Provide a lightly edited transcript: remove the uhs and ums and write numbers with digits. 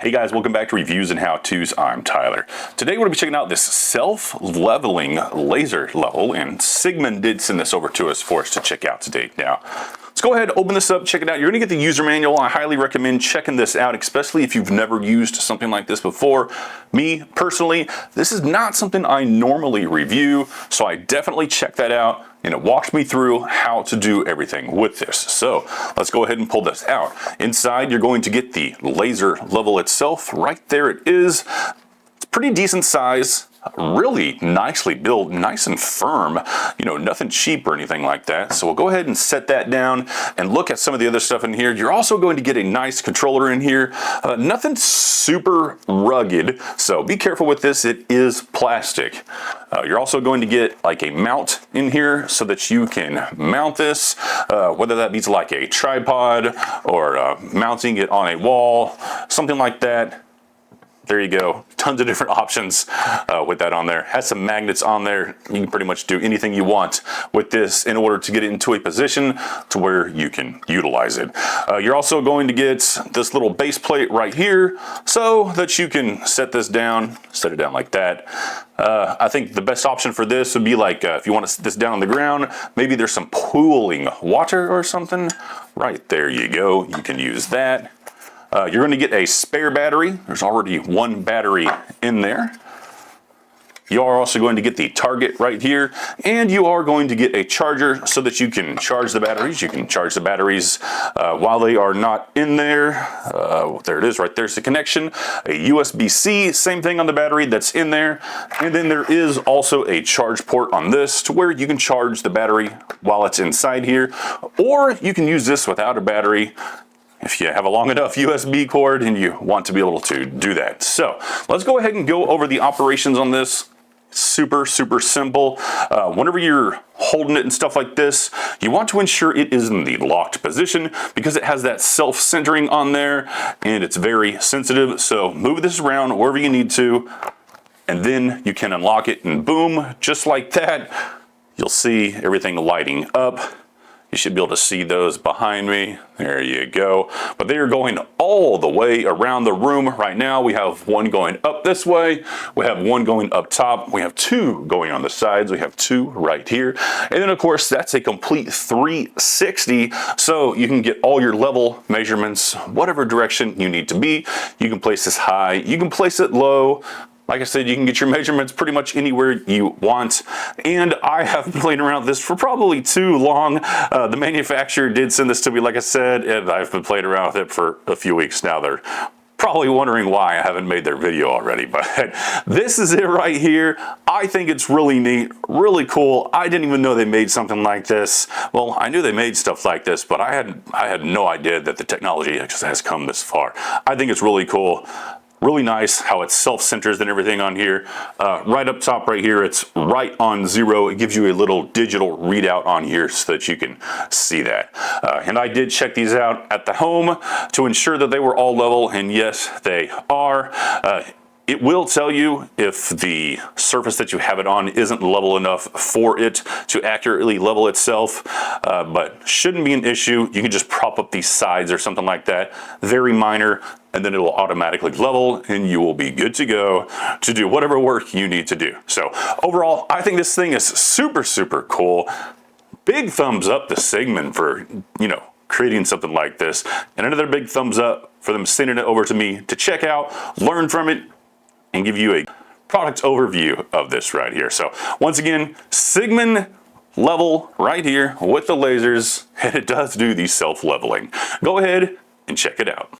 Hey guys, welcome back to Reviews and How-Tos. I'm Tyler. Today we're going to be checking out this self-leveling laser level, and CIGMAN did send this over to us for us to check out today. Now, let's go ahead, open this up, check it out. You're going to get the user manual. I highly recommend checking this out, especially if you've never used something like this before. Me, personally, this is not something I normally review, so I definitely check that out. And it walks me through how to do everything with this. So let's go ahead and pull this out. Inside, you're going to get the laser level itself. Right there it is. It's pretty decent size. Really nicely built, nice and firm, you know, nothing cheap or anything like that. So we'll go ahead and set that down and look at some of the other stuff in here. You're also going to get a nice controller in here. Nothing super rugged, so be careful with this. It is plastic. You're also going to get like a mount in here so that you can mount this, whether that be like a tripod or mounting it on a wall, something like that. There you go. Tons of different options with that on there. Has some magnets on there. You can pretty much do anything you want with this in order to get it into a position to where you can utilize it. You're also going to get this little base plate right here so that you can set this down, set it down like that. I think the best option for this would be like if you want to set this down on the ground, maybe there's some pooling water or something. Right there you go. You can use that. You're going to get a spare battery. There's already one battery in there. You are also going to get the target right here, and you are going to get a charger so that you can charge the batteries. You can charge the batteries while they are not in there. There it is, right there's the connection. A USB-C, same thing on the battery that's in there. And then there is also a charge port on this to where you can charge the battery while it's inside here, or you can use this without a battery if you have a long enough USB cord and you want to be able to do that. So let's go ahead and go over the operations on this. Super simple. Whenever you're holding it and stuff like this, you want to ensure it is in the locked position because it has that self-centering on there and it's very sensitive. So move this around wherever you need to, and then you can unlock it, and boom, just like that, you'll see everything lighting up. You should be able to see those behind me. There you go. But they are going all the way around the room right now. We have one going up this way. We have one going up top. We have two going on the sides. We have two right here. And then of course, that's a complete 360. So you can get all your level measurements, whatever direction you need to be. You can place this high, you can place it low. Like I said, you can get your measurements pretty much anywhere you want. And I have been playing around with this for probably too long. The manufacturer did send this to me, like I said, and I've been playing around with it for a few weeks now. They're probably wondering why I haven't made their video already, but this is it right here. I think it's really neat, really cool. I didn't even know they made something like this. Well, I knew they made stuff like this, but I had no idea that the technology has come this far. I think it's really cool. Really nice how it self-centers and everything on here. Right up top right here, it's right on 0. It gives you a little digital readout on here so that you can see that. And I did check these out at the home to ensure that they were all level, and yes, they are. It will tell you if the surface that you have it on isn't level enough for it to accurately level itself, but shouldn't be an issue. You can just prop up these sides or something like that. Very minor, and then it will automatically level and you will be good to go to do whatever work you need to do. So overall, I think this thing is super cool. Big thumbs up to CIGMAN for, you know, creating something like this, and another big thumbs up for them sending it over to me to check out, learn from it, and give you a product overview of this right here. So once again, CIGMAN level right here with the lasers, and it does do the self-leveling. Go ahead and check it out.